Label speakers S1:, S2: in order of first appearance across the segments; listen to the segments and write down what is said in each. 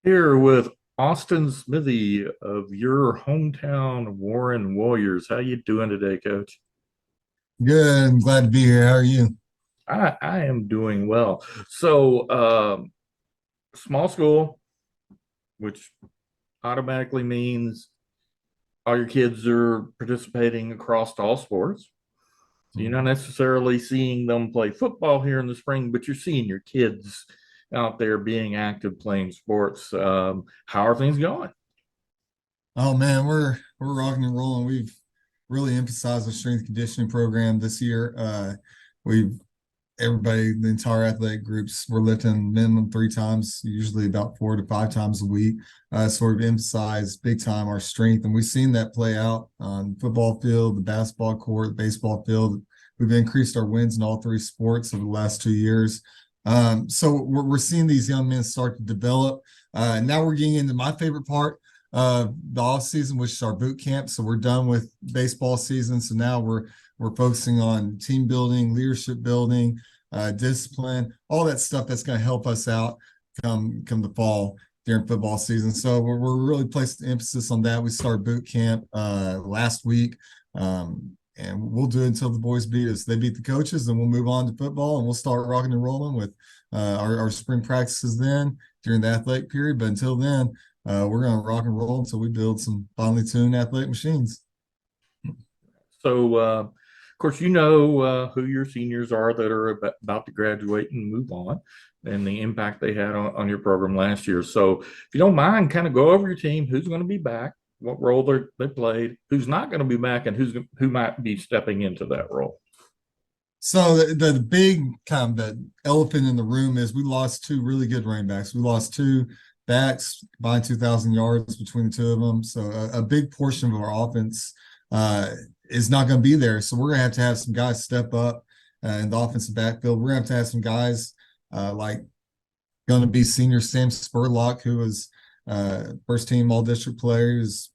S1: Here with Austin Smithey of your hometown Warren Warriors. How you doing today, Coach?
S2: Good. I'm glad to be here. How are you?
S1: I am doing well. Small school, which automatically means all your kids are participating across all sports. So you're not necessarily seeing them play football here in the spring, but you're seeing your kids out there being active playing sports. How are things going?
S2: Oh man, we're rocking and rolling. We've really emphasized our strength conditioning program this year. We've everybody, the entire athletic groups, we're lifting minimum 3 times, usually about 4 to 5 times a week. So we've emphasized big time our strength, and we've seen that play out on the football field, the basketball court, the baseball field. We've increased our wins in all three sports over the last 2 years. So we're seeing these young men start to develop. Now we're getting into my favorite part of the off season, which is our boot camp. So we're done with baseball season. So now we're focusing on team building, leadership building, discipline, all that stuff that's going to help us out come the fall during football season. So we're really placing emphasis on that. We started boot camp last week. And we'll do it until the boys beat us. They beat the coaches, and we'll move on to football, and we'll start rocking and rolling with our spring practices then during the athletic period. But until then, we're going to rock and roll until we build some finely tuned athletic machines.
S1: Of course, you know who your seniors are that are about to graduate and move on, and the impact they had on your program last year. So, if you don't mind, kind of go over your team, who's going to be back, what role they played, who's not going to be back, and who might be stepping into that role.
S2: So the big kind of the elephant in the room is we lost two really good running backs. We lost two backs, combined 2,000 yards between the two of them. So a big portion of our offense is not going to be there. So we're going to have some guys step up in the offensive backfield. We're going to have some guys like going to be senior Sam Spurlock, who was first team all district player, who's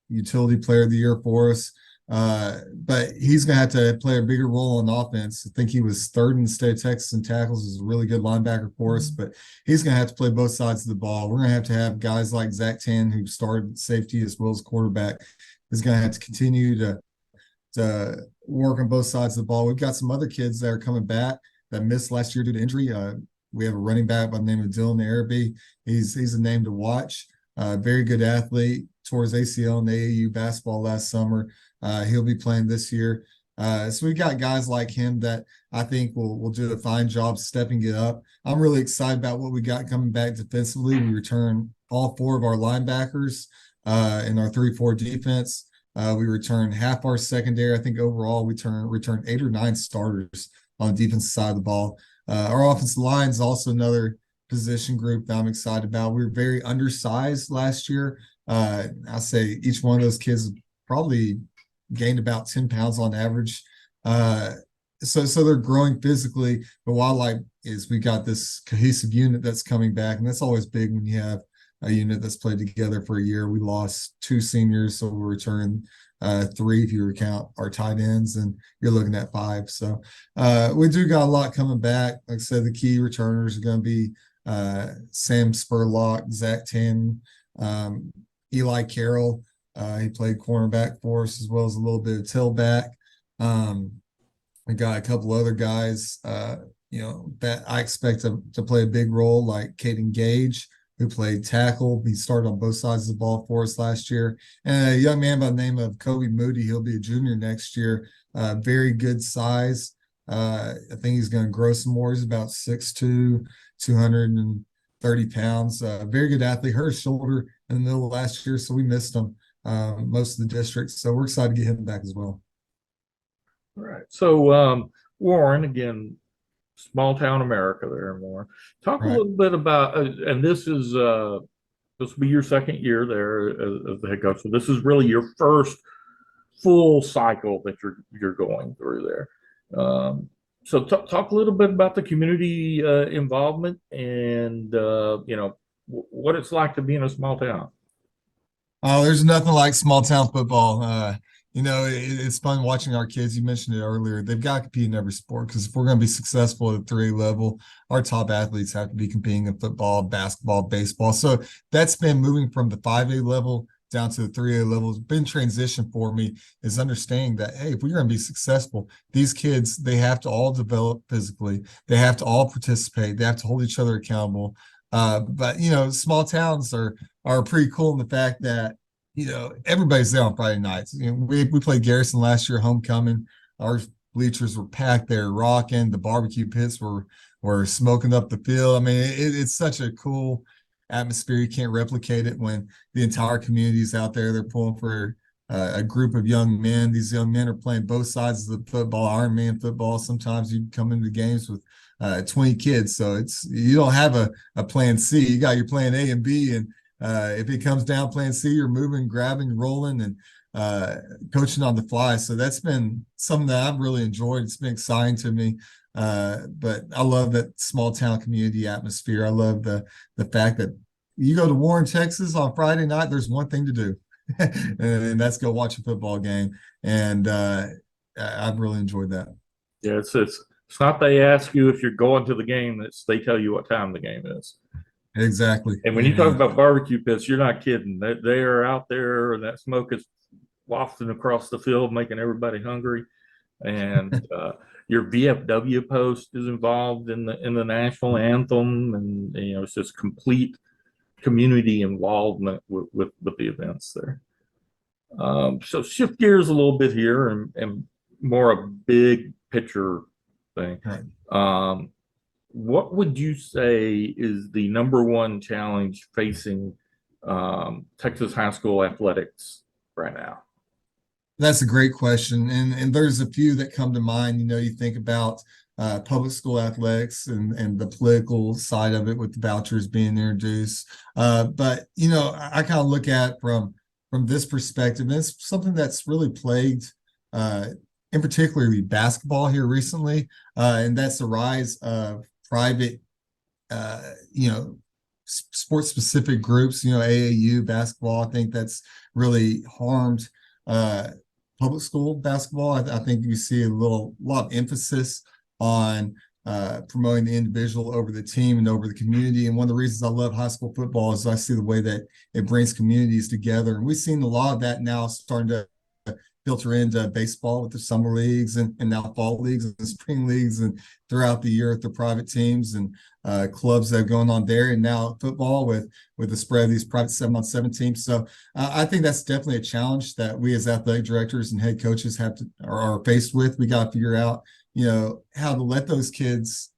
S2: utility player of the year for us. But he's going to have to play a bigger role on offense. I think he was third in the state of Texas in tackles. Is a really good linebacker for us, but he's going to have to play both sides of the ball. We're going to have guys like Zach Tan, who started safety as well as quarterback, is going to have to continue to work on both sides of the ball. We've got some other kids that are coming back that missed last year due to injury. We have a running back by the name of Dylan Araby. He's a name to watch. Very good athlete. Tore his ACL in the AAU basketball last summer. He'll be playing this year. So we got guys like him that I think will do a fine job stepping it up. I'm really excited about what we got coming back defensively. We return all four of our linebackers in our 3-4 defense. We return half our secondary. I think overall we return 8 or 9 starters on the defensive side of the ball. Our offensive line is also another position group that I'm excited about. We were very undersized last year. I say each one of those kids probably gained about 10 pounds on average. So they're growing physically. But wildlife is we got this cohesive unit that's coming back, and that's always big when you have a unit that's played together for a year. We lost 2 seniors, so we'll return 3 if you count our tight ends, and you're looking at 5. So we do got a lot coming back. Like I said, the key returners are going to be Sam Spurlock, Zach Tan, Eli Carroll. He played cornerback for us as well as a little bit of tailback. We got a couple other guys, that I expect to play a big role, like Caden Gage, who played tackle. He started on both sides of the ball for us last year. And a young man by the name of Kobe Moody, he'll be a junior next year. Very good size. I think he's going to grow some more. He's about 6'2", 230 pounds. Very good athlete. Hurt his shoulder in the middle of last year, so we missed him most of the districts. So we're excited to get him back as well.
S1: All right. Warren, again, small town America there more. Talk a
S2: Right.
S1: little bit about, and this will be your second year there as the head coach. So this is really your first full cycle that you're going through there. Talk a little bit about the community involvement and what it's like to be in a small town.
S2: Oh, there's nothing like small town football. It's fun watching our kids. You mentioned it earlier. They've got to compete in every sport because if we're going to be successful at the 3A level, our top athletes have to be competing in football, basketball, baseball. So that's been moving from the 5A level down to the 3A level. It's been transition for me is understanding that, hey, if we're going to be successful, these kids, they have to all develop physically. They have to all participate. They have to hold each other accountable. But small towns are pretty cool in the fact that everybody's there on Friday nights. We played Garrison last year, homecoming. Our bleachers were packed there, rocking. The barbecue pits were smoking up the field. I mean, it's such a cool atmosphere. You can't replicate it when the entire community's out there. They're pulling for a group of young men. These young men are playing both sides of the football, Iron Man football. Sometimes you come into games with 20 kids, so you don't have a plan C. You got your plan A and B, and if it comes down plan C, you're moving, grabbing, rolling, and coaching on the fly. So that's been something that I've really enjoyed. It's been exciting to me. But I love that small town community atmosphere. I love the fact that you go to Warren, Texas on Friday night, there's one thing to do, and that's go watch a football game. And I've really enjoyed that.
S1: Yeah, it's not they ask you if you're going to the game, it's they tell you what time the game is.
S2: Exactly.
S1: And when you talk about barbecue pits, you're not kidding. They are out there, and that smoke is wafting across the field, making everybody hungry. And your VFW post is involved in the national anthem, and it's just complete community involvement with the events there. So shift gears a little bit here and more a big picture thing.
S2: Right.
S1: What would you say is the number one challenge facing Texas high school athletics right now?
S2: That's a great question. And there's a few that come to mind. You think about public school athletics and the political side of it with the vouchers being introduced. But I kind of look at from this perspective, and it's something that's really plagued in particularly basketball here recently. And that's the rise of private, sports specific groups, AAU basketball. I think that's really harmed public school basketball. I think you see a lot of emphasis on promoting the individual over the team and over the community. And one of the reasons I love high school football is I see the way that it brings communities together. And we've seen a lot of that now starting to filter into baseball with the summer leagues and now fall leagues and spring leagues and throughout the year with the private teams and clubs that are going on there, and now football with the spread of these private 7-on-7 teams. So I think that's definitely a challenge that we as athletic directors and head coaches are faced with. We got to figure out how to let those kids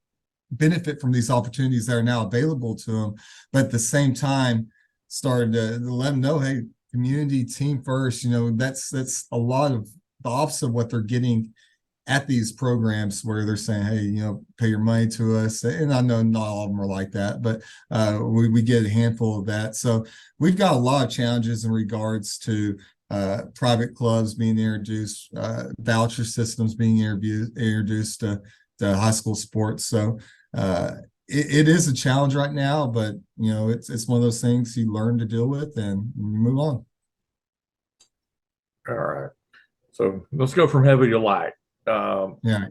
S2: benefit from these opportunities that are now available to them, but at the same time started to let them know, hey, community, team first. That's a lot of the opposite of what they're getting at these programs where they're saying, hey, pay your money to us. And I know not all of them are like that, but we get a handful of that. So we've got a lot of challenges in regards to private clubs being introduced, voucher systems being introduced to high school sports. So it is a challenge right now, but it's one of those things you learn to deal with and move on.
S1: All right. So let's go from heavy to light.
S2: Yeah.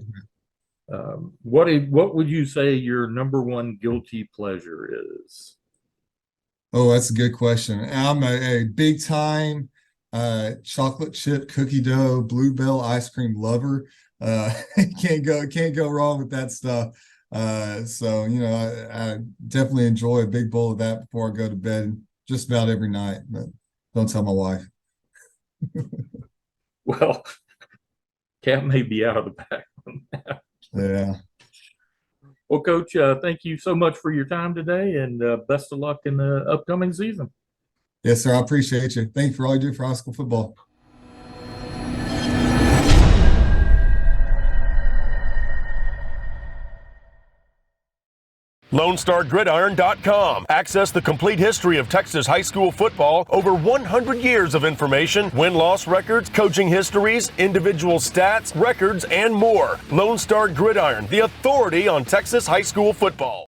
S1: What would you say your number one guilty pleasure is?
S2: Oh, that's a good question. I'm a big time chocolate chip cookie dough bluebell ice cream lover. Can't go wrong with that stuff. So I definitely enjoy a big bowl of that before I go to bed just about every night, but don't tell my wife.
S1: Well, Cat may be out of the bag on that.
S2: Yeah.
S1: Well, Coach, thank you so much for your time today, and best of luck in the upcoming season.
S2: Yes, sir. I appreciate you. Thank you for all you do for high school football.
S3: LoneStarGridiron.com. Access the complete history of Texas high school football, over 100 years of information, win-loss records, coaching histories, individual stats, records, and more. Lone Star Gridiron, the authority on Texas high school football.